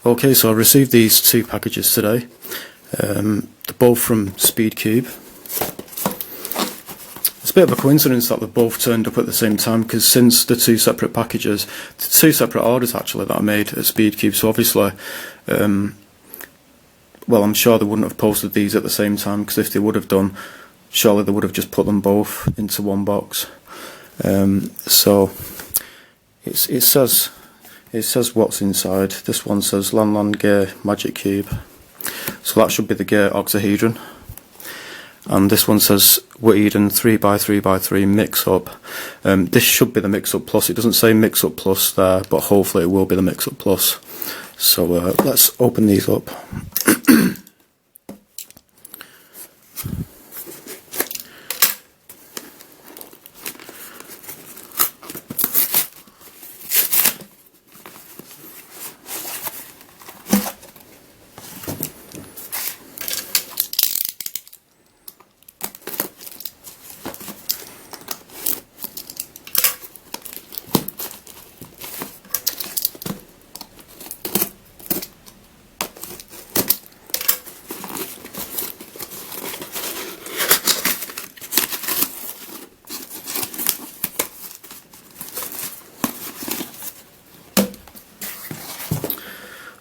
Okay, so I received these two packages today. They're both from Speedcube. It's a bit of a coincidence that they both turned up at the same time, because since the two separate packages, the two separate orders actually that I made at Speedcube, so obviously, well, I'm sure they wouldn't have posted these at the same time, because if they would have done, surely they would have just put them both into one box. So it says what's inside. This one says Lanlan Gear Magic Cube, so that should be the Gear Octahedron. And this one says WitEden 3x3 Mixup. This should be the Mixup Plus. It doesn't say Mixup Plus there, but hopefully it will be the Mixup Plus. So let's open these up.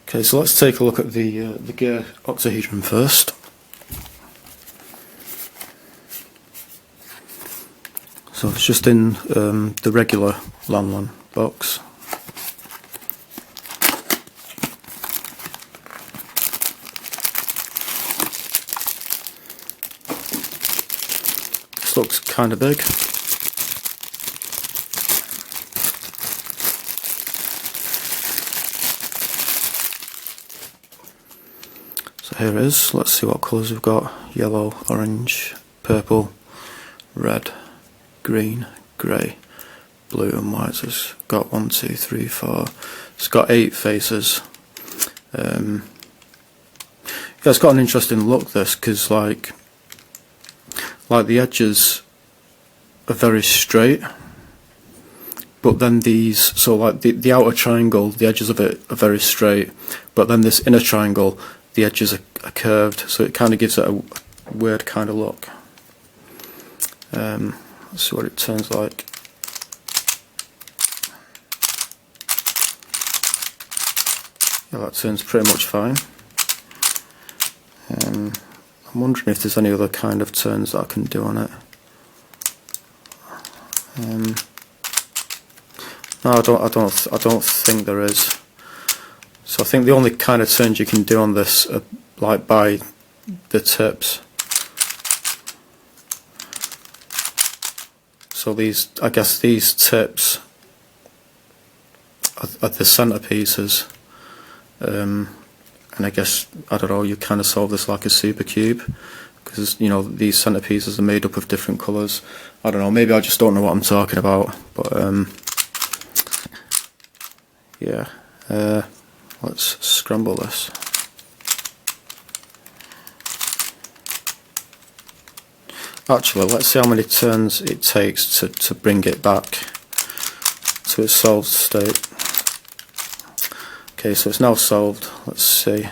Okay, so let's take a look at the Gear Octahedron first. So it's just in the regular Lanlan box. This looks kind of big. So here it is. Let's see what colours we've got. Yellow, orange, purple, red, green, grey, blue and white. So it's got 1, 2, 3, 4. It's got 8 faces. Yeah, it's got an interesting look, this, because like the edges are very straight, but then these, so like the outer triangle, the edges of it are very straight, but then this inner triangle, the edges are curved, so it kind of gives it a weird kind of look. Let's see what it turns like. Yeah, that turns pretty much fine. I'm wondering if there's any other kind of turns that I can do on it. No, I don't think there is. So I think the only kind of turns you can do on this are like by the tips. So these, I guess these tips are the centerpieces, and I guess, I don't know, you kind of solve this like a super cube, because you know these centerpieces are made up of different colours. I don't know, maybe I just don't know what I'm talking about, but yeah. Let's scramble this. Actually, let's see how many turns it takes to bring it back to its solved state. Okay, so it's now solved. Let's see.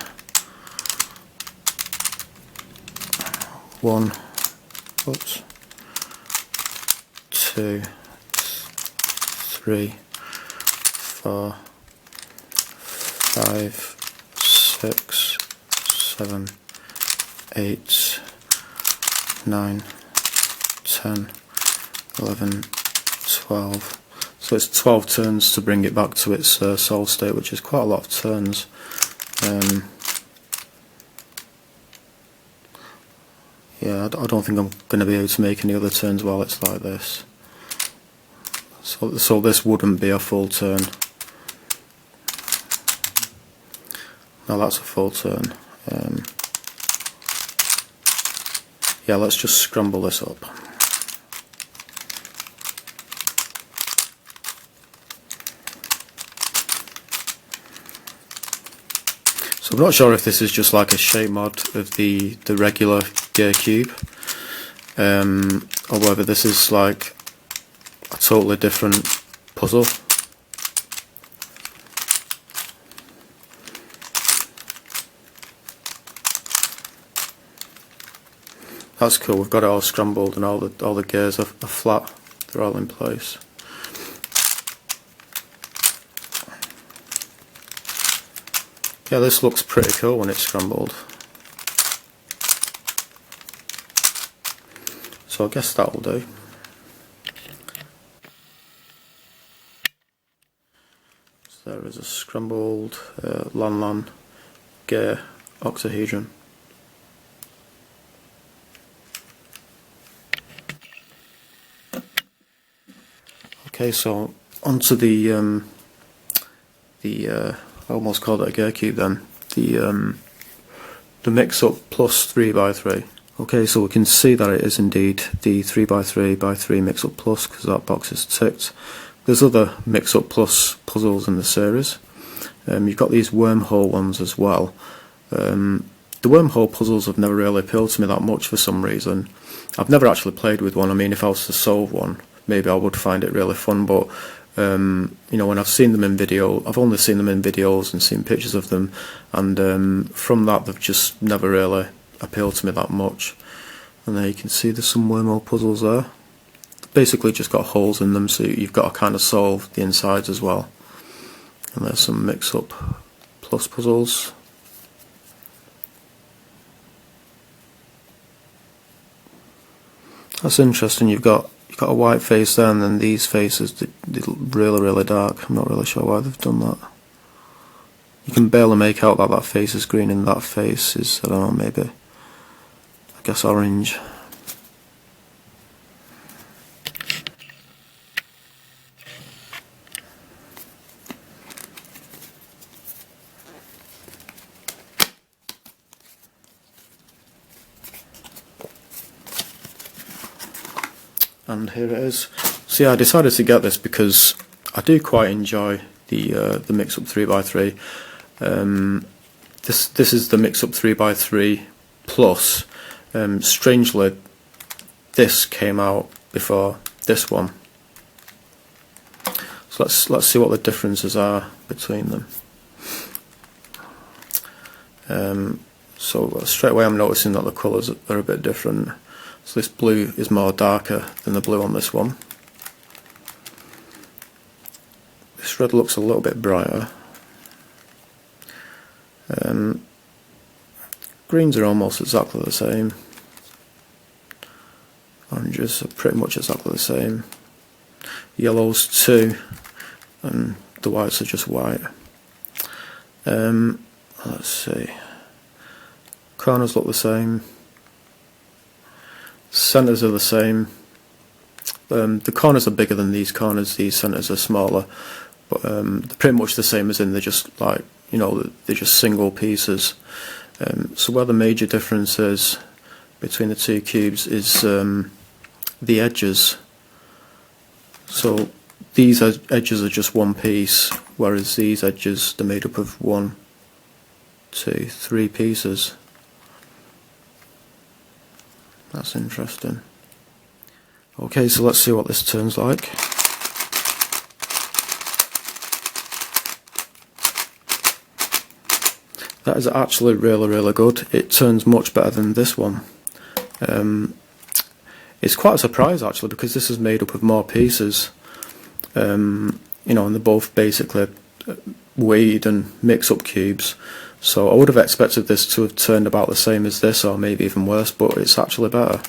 1, oops, 2, 3, 4, 5, 6, 7, 8, 9, 10, 11, 12. So it's 12 turns to bring it back to its solved state, which is quite a lot of turns. Yeah, I don't think I'm going to be able to make any other turns while it's like this. So this wouldn't be a full turn. Now that's a full turn. Yeah, let's just scramble this up. So I'm not sure if this is just like a shape mod of the regular Gear Cube, or whether this is like a totally different puzzle. that's cool. We've got it all scrambled and all the gears are flat. They're all in place. Yeah, this looks pretty cool when it's scrambled. So I guess that will do. So there is a scrambled Lanlan Gear Octahedron. Okay, so onto the I almost called it a gear cube then. The Mixup Plus 3x3. Okay, so we can see that it is indeed the 3x3 Mixup Plus because that box is ticked. There's other Mixup Plus puzzles in the series. You've got these wormhole ones as well. The wormhole puzzles have never really appealed to me that much for some reason. I've never actually played with one. I mean, if I was to solve one, maybe I would find it really fun, but you know, when I've seen them in video, I've only seen them in videos and seen pictures of them, and from that they've just never really appealed to me that much. And there you can see there's some wormhole puzzles there. Basically just got holes in them, so you've got to kind of solve the insides as well. And there's some Mixup Plus puzzles. That's interesting. You've got a white face there, and then these faces, they look really dark. I'm not really sure why they've done that. You can barely make out that face is green and that face is, I don't know, maybe, I guess orange. And here it is. So yeah, I decided to get this because I do quite enjoy the Mixup 3x3. This is the Mixup 3x3 Plus. Strangely, this came out before this one. So let's see what the differences are between them. So straight away I'm noticing that the colours are a bit different. So this blue is more darker than the blue on this one. This red looks a little bit brighter. Greens are almost exactly the same. Oranges are pretty much exactly the same. Yellows too, and the whites are just white. Let's see. Corners look the same. Centres are the same. The corners are bigger than these corners, these centres are smaller, but they're pretty much the same, as in they're just like, you know, they're just single pieces. So where the major difference is between the two cubes is the edges. So these edges are just one piece, whereas these edges, they're made up of 1, 2, 3 pieces. That's interesting. Okay, so let's see what this turns like. That is actually really good. It turns much better than this one. It's quite a surprise actually, because this is made up of more pieces. You know, and they're both basically WitEden Mixup cubes. So I would have expected this to have turned about the same as this, or maybe even worse, but it's actually better.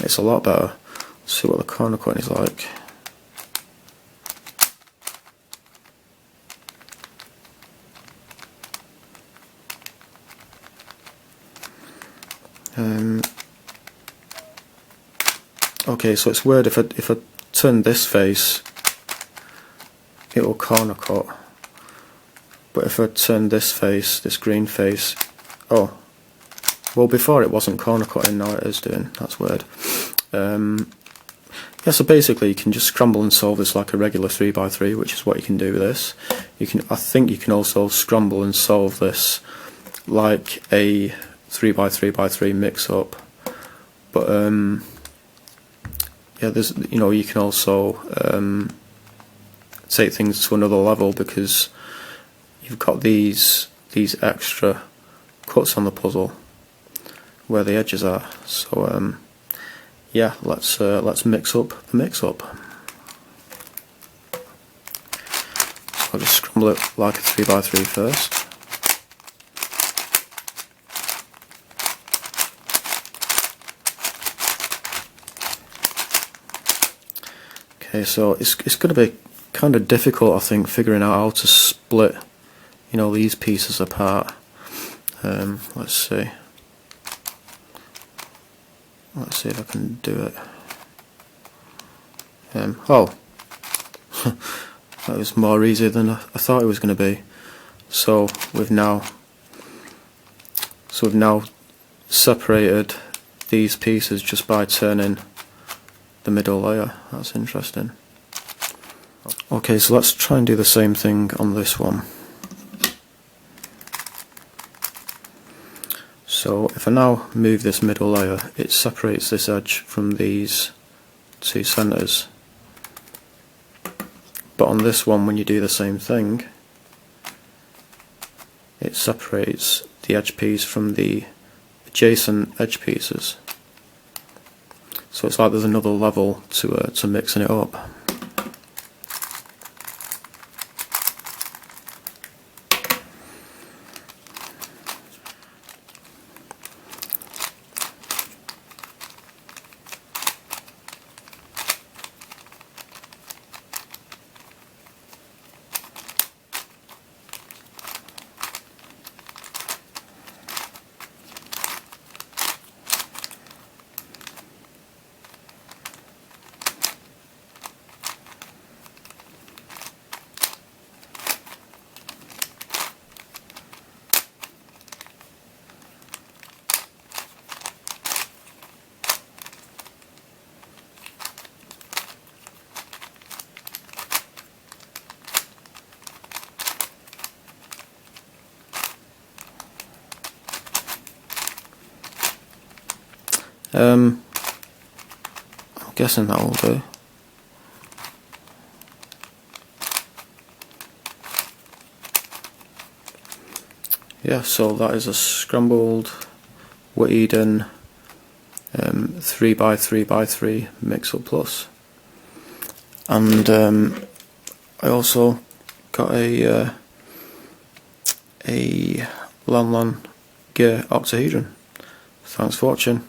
It's a lot better. Let's see what the corner cutting is like. Okay, so it's weird, if I turn this face, it will corner cut. But if I turn this face, this green face, oh, well before it wasn't corner cutting, now it is doing, that's weird. Yeah, so basically you can just scramble and solve this like a regular 3x3, which is what you can do with this. I think you can also scramble and solve this like a 3x3 Mixup. But yeah, you can also take things to another level, because you've got these extra cuts on the puzzle, where the edges are. So yeah, let's mix up the mix-up. So I'll just scramble it like a 3x3 first. Okay, so it's going to be kind of difficult, I think, figuring out how to split, you know, these pieces apart. Let's see if I can do it. Oh, that was more easy than I thought it was going to be. So we've now separated these pieces just by turning the middle layer. That's interesting. Okay, so let's try and do the same thing on this one. So if I now move this middle layer, it separates this edge from these two centres. But on this one, when you do the same thing, it separates the edge piece from the adjacent edge pieces. So it's like there's another level to mixing it up. I'm guessing that will do. Yeah, so that is a scrambled WitEden 3x3 Mixup Plus, and I also got a Lanlan Gear Octahedron. Thanks for watching.